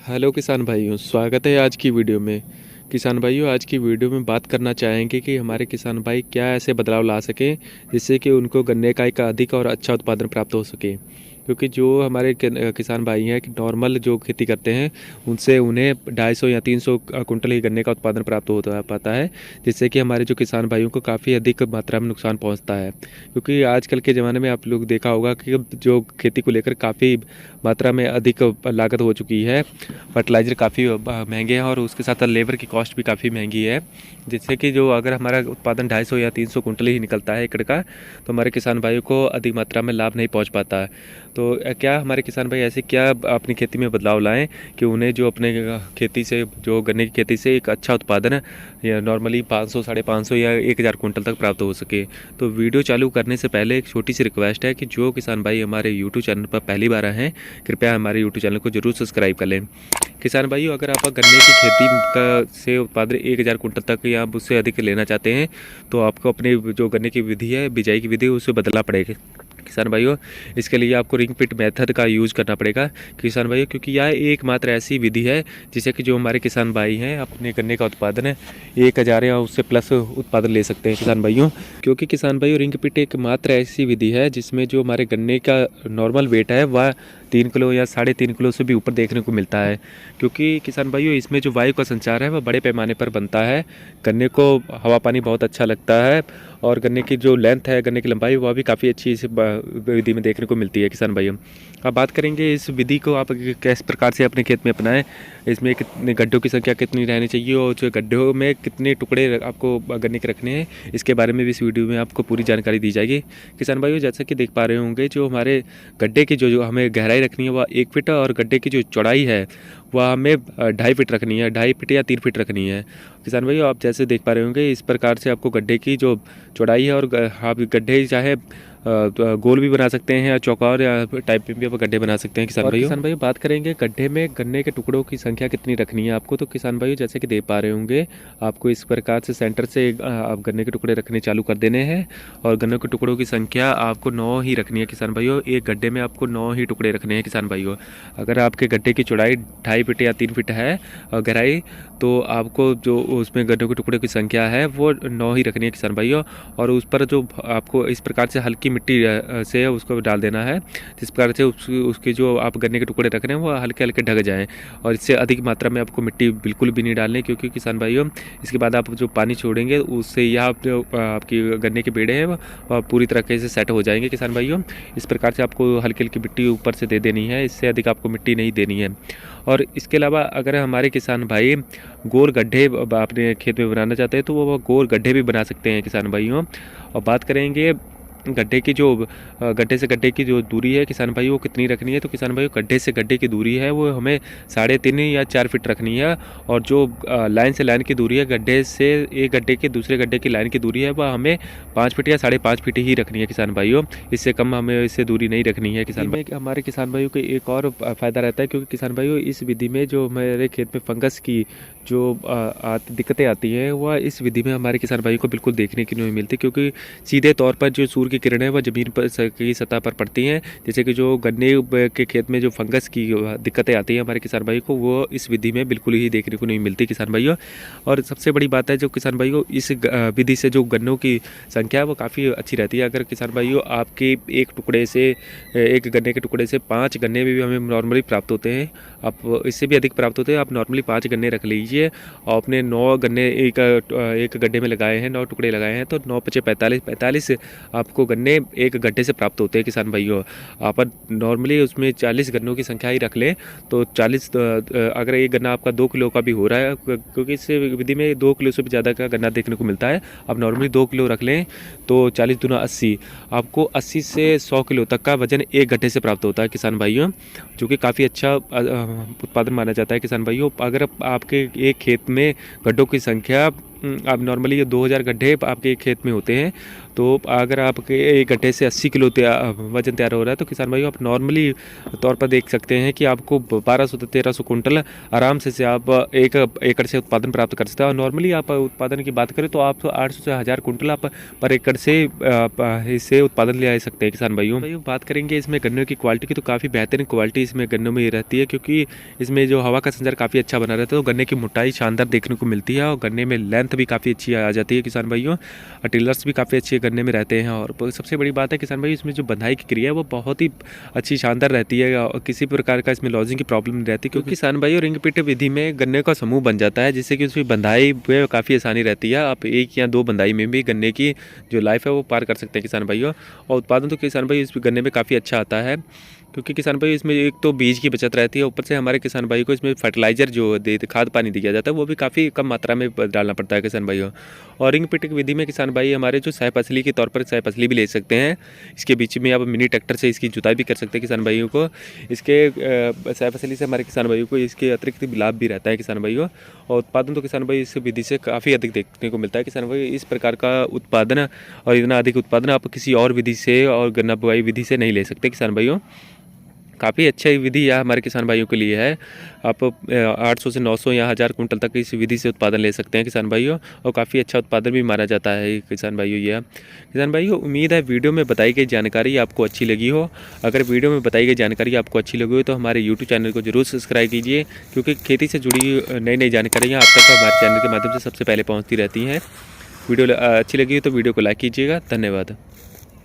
Hello किसान भाइयों, स्वागत है आज की वीडियो में। किसान भाइयों, आज की वीडियो में बात करना चाहेंगे कि हमारे किसान भाई क्या ऐसे बदलाव ला सकें जिससे कि उनको गन्ने का एक अधिक और अच्छा उत्पादन प्राप्त हो सके। क्योंकि जो हमारे किसान भाई हैं कि नॉर्मल जो खेती करते हैं उनसे उन्हें 250 या 300 कुंटल ही गन्ने का उत्पादन प्राप्त होता पाता है, जिससे कि हमारे जो किसान भाइयों को काफ़ी अधिक मात्रा में नुकसान पहुंचता है। क्योंकि आजकल के ज़माने में आप लोग देखा होगा कि जो खेती को लेकर काफ़ी मात्रा में अधिक लागत हो चुकी है। फर्टिलाइज़र काफ़ी महंगे हैं और उसके साथ लेबर की कॉस्ट भी काफ़ी महंगी है, जिससे कि जो अगर हमारा उत्पादन 250 या 300 कुंटल ही निकलता है एकड़ का, तो हमारे किसान भाइयों को अधिक मात्रा में लाभ नहीं पहुंच पाता है। तो क्या हमारे किसान भाई ऐसे क्या अपनी खेती में बदलाव लाएं कि उन्हें जो अपने खेती से, जो गन्ने की खेती से एक अच्छा उत्पादन या नॉर्मली 500, 550 या 1000 कुंटल तक प्राप्त हो सके। तो वीडियो चालू करने से पहले एक छोटी सी रिक्वेस्ट है कि जो किसान भाई हमारे यूट्यूब चैनल पर पहली बार आए हैं, कृपया हमारे यूट्यूब चैनल को जरूर सब्सक्राइब कर लें। किसान भाइयों, अगर आप गन्ने की खेती का से उत्पादन 1000 कुंटल तक या उससे अधिक लेना चाहते हैं, तो आपको अपने जो गन्ने की विधि है, बिजाई की विधि है, उसे बदलना पड़ेगा किसान भाइयों। इसके लिए आपको रिंग पिट मेथड का यूज़ करना पड़ेगा किसान भाइयों, क्योंकि यह एकमात्र ऐसी विधि है जिससे कि जो हमारे किसान भाई हैं अपने गन्ने का उत्पादन 1000 या उससे प्लस उत्पादन ले सकते हैं किसान भाइयों। क्योंकि किसान भाइयों, रिंग पिट एकमात्र ऐसी विधि है जिसमें जो हमारे गन्ने का नॉर्मल वेट है वह 3 किलो या 3.5 किलो से भी ऊपर देखने को मिलता है। क्योंकि किसान भाइयों, इसमें जो वायु का संचार है वह बड़े पैमाने पर बनता है। गन्ने को हवा पानी बहुत अच्छा लगता है और गन्ने की जो लेंथ है, गन्ने की लंबाई, वह भी काफ़ी अच्छी इस विधि में देखने को मिलती है किसान भाइयों। अब बात करेंगे इस विधि को आप किस प्रकार से अपने खेत में अपनाएं, इसमें कितने गड्ढों की संख्या कितनी रहनी चाहिए और जो गड्ढों में कितने टुकड़े आपको गन्ने के रखने हैं, इसके बारे में भी इस वीडियो में आपको पूरी जानकारी दी जाएगी। किसान भाइयों, जैसा कि देख पा रहे होंगे, जो हमारे गड्ढे की जो हमें गहराई रखनी है वह 1 फीट और गड्ढे की जो चौड़ाई है वह हमें 2.5 फीट रखनी है, 2.5 फीट या 3 फीट रखनी है। किसान भाइयों, आप जैसे देख पा रहे होंगे, इस प्रकार से आपको गड्ढे की जो चौड़ाई है, और आप गड्ढे चाहे तो गोल भी बना सकते हैं या चौकोर या टाइप में भी आप गड्ढे बना सकते हैं किसान भाइयों, बात करेंगे गड्ढे में गन्ने के टुकड़ों की संख्या कितनी रखनी है आपको। तो किसान भाइयों, जैसे कि देख पा रहे होंगे, आपको इस प्रकार से सेंटर से आप गन्ने के टुकड़े रखने चालू कर देने हैं और गन्ने के टुकड़ों की संख्या आपको 9 ही रखनी है किसान भाइयों। एक गड्ढे में आपको 9 ही टुकड़े रखने हैं किसान भाइयों। अगर आपके गड्ढे की चौड़ाई 2.5 फीट या 3 फीट है और गहराई, तो आपको जो उसमें गन्ने के टुकड़े की संख्या है वो 9 ही रखनी है किसान भाइयों। और उस पर जो आपको इस प्रकार से हल्की मिट्टी से उसको डाल देना है, जिस प्रकार से उसके जो आप गन्ने के टुकड़े रख रहे हैं वो हल्के हल्के ढक जाएं। और इससे अधिक मात्रा में आपको मिट्टी बिल्कुल भी नहीं डालनी, क्योंकि किसान भाइयों, इसके बाद आप जो पानी छोड़ेंगे उससे यह आपकी गन्ने के पेड़ हैं वह पूरी तरीके से सेट हो जाएंगे किसान भाइयों। इस प्रकार से आपको हल्की हल्की मिट्टी ऊपर से दे देनी है, इससे अधिक आपको मिट्टी नहीं देनी है। और इसके अलावा अगर हमारे किसान भाई गोल गड्ढे अपने खेत में बनाना चाहते हैं, तो वो गोल गड्ढे भी बना सकते हैं किसान भाइयों। और बात करेंगे गड्ढे की जो गड्ढे से गड्ढे की जो दूरी है किसान भाई वो कितनी रखनी है। तो किसान भाई, गड्ढे से गड्ढे की दूरी है वो हमें 3.5 या 4 फीट रखनी है। और जो लाइन से लाइन की दूरी है, गड्ढे से एक गड्ढे के दूसरे गड्ढे की लाइन की दूरी है, वह हमें 5 फीट या 5.5 फीट ही रखनी है किसान भाइयों। इससे कम हमें इससे दूरी नहीं रखनी है किसान भाई। हमारे किसान भाइयों को एक और फ़ायदा रहता है, क्योंकि किसान भाइयों, इस विधि में जो हमारे खेत में फंगस की जो दिक्कतें आती हैं वह इस विधि में हमारे किसान भाइयों को बिल्कुल देखने की नहीं मिलती, क्योंकि सीधे तौर पर जो सूर्य की किरणें वह ज़मीन पर की सतह पर पड़ती हैं। जैसे कि जो गन्ने के खेत में जो फंगस की दिक्कतें आती हैं हमारे किसान भाई को, वो इस विधि में बिल्कुल ही देखने को नहीं मिलती किसान भाइयों। और सबसे बड़ी बात है, जो किसान भाइयों, इस विधि से जो गन्नों की संख्या है वो काफ़ी अच्छी रहती है। अगर किसान भाइयों, आपके एक टुकड़े से, एक गन्ने के टुकड़े से 5 गन्ने भी हमें नॉर्मली प्राप्त होते हैं, आप इससे भी अधिक प्राप्त होते हैं। आप नॉर्मली 5 गन्ने रख लीजिए और आपने 9 गन्ने एक गड्ढे में लगाए हैं, 9 टुकड़े लगाए हैं, तो 9 पचे 45 आपको गन्ने एक गड्ढे से प्राप्त होते हैं किसान भाइयों। आप नॉर्मली उसमें 40 गन्नों की संख्या ही रख लें, तो 40 अगर एक गन्ना आपका 2 किलो का भी हो रहा है, क्योंकि इस विधि में 2 किलो से भी ज़्यादा का गन्ना देखने को मिलता है, आप नॉर्मली 2 किलो रख लें, तो 40 दूना 80, आपको 80 से 100 किलो तक का वजन एक गड्ढे से प्राप्त होता है किसान भाइयों, जो कि काफ़ी अच्छा उत्पादन माना जाता है किसान भाइयों। अगर आपके एक खेत में गड्ढों की संख्या आप नॉर्मली ये 2000 गड्ढे आपके खेत में होते हैं, तो अगर आपके एक गड्ढे से 80 किलो वजन तैयार हो रहा है, तो किसान भाइयों आप नॉर्मली तौर पर देख सकते हैं कि आपको 1200 से 1300 कुंटल आराम से आप 1 एकड़ से उत्पादन प्राप्त कर सकते हैं। और नॉर्मली आप उत्पादन की बात करें तो आप 800 से 1000 कुंटल आप पर एकड़ से इससे उत्पादन ले आ सकते हैं किसान भाइयों। बात करेंगे इसमें गन्नों की क्वालिटी की, तो काफ़ी बेहतरीन क्वालिटी इसमें गन्नों में रहती है, क्योंकि इसमें जो हवा का संचार काफ़ी अच्छा बना रहता है, तो गन्ने की मोटाई शानदार देखने को मिलती है और गन्ने में लेंथ भी काफ़ी अच्छी आ जाती है किसान भाइयों। और टिलर्स भी काफ़ी अच्छे गन्ने में रहते हैं। और सबसे बड़ी बात है किसान भाई, इसमें जो बंधाई की क्रिया है वो बहुत ही अच्छी शानदार रहती है और किसी प्रकार का इसमें लॉजिंग की प्रॉब्लम नहीं रहती, क्योंकि किसान भाई रिंग पिट विधि में गन्ने का समूह बन जाता है, जिससे कि उसमें बंधाई में काफ़ी आसानी रहती है। आप 1 या 2 बंधाई में भी गन्ने की जो लाइफ है वो पार कर सकते हैं किसान भाइयों। और उत्पादन तो किसान भाई इस गन्ने में काफ़ी अच्छा आता है, क्योंकि किसान भाई इसमें एक तो बीज की बचत रहती है, ऊपर से हमारे किसान भाई को इसमें फर्टिलाइजर जो खाद पानी दिया जाता है वो भी काफ़ी कम मात्रा में डालना पड़ता है किसान भाइयों। और रिंग पिट विधि में किसान भाई हमारे जो सह फसली के तौर पर सह फसली भी ले सकते हैं, इसके बीच में आप मिनी ट्रैक्टर से इसकी जुताई भी कर सकते हैं किसान भाइयों को। इसके सह फसली से हमारे किसान भाइयों को इसके अतिरिक्त लाभ भी रहता है किसान भाइयों। और उत्पादन तो किसान भाई इस विधि से काफ़ी अधिक देखने को मिलता है किसान भाई। इस प्रकार का उत्पादन और इतना अधिक उत्पादन आप किसी और विधि से और गन्ना बुआई विधि से नहीं ले सकते किसान भाइयों। काफ़ी अच्छी विधि यह हमारे किसान भाइयों के लिए है। आप 800 से 900 या 1000 कुंटल तक इस विधि से उत्पादन ले सकते हैं किसान भाइयों, और काफ़ी अच्छा उत्पादन भी माना जाता है किसान भाइयों। यह किसान भाइयों, उम्मीद है वीडियो में बताई गई जानकारी आपको अच्छी लगी हो। अगर वीडियो में बताई गई जानकारी आपको अच्छी लगी हो तो हमारे यूट्यूब चैनल को जरूर सब्सक्राइब कीजिए, क्योंकि खेती से जुड़ी नई नई जानकारियाँ आप तक हमारे चैनल के माध्यम से सबसे पहले पहुँचती रहती हैं। वीडियो अच्छी लगी हो तो वीडियो को लाइक कीजिएगा। धन्यवाद।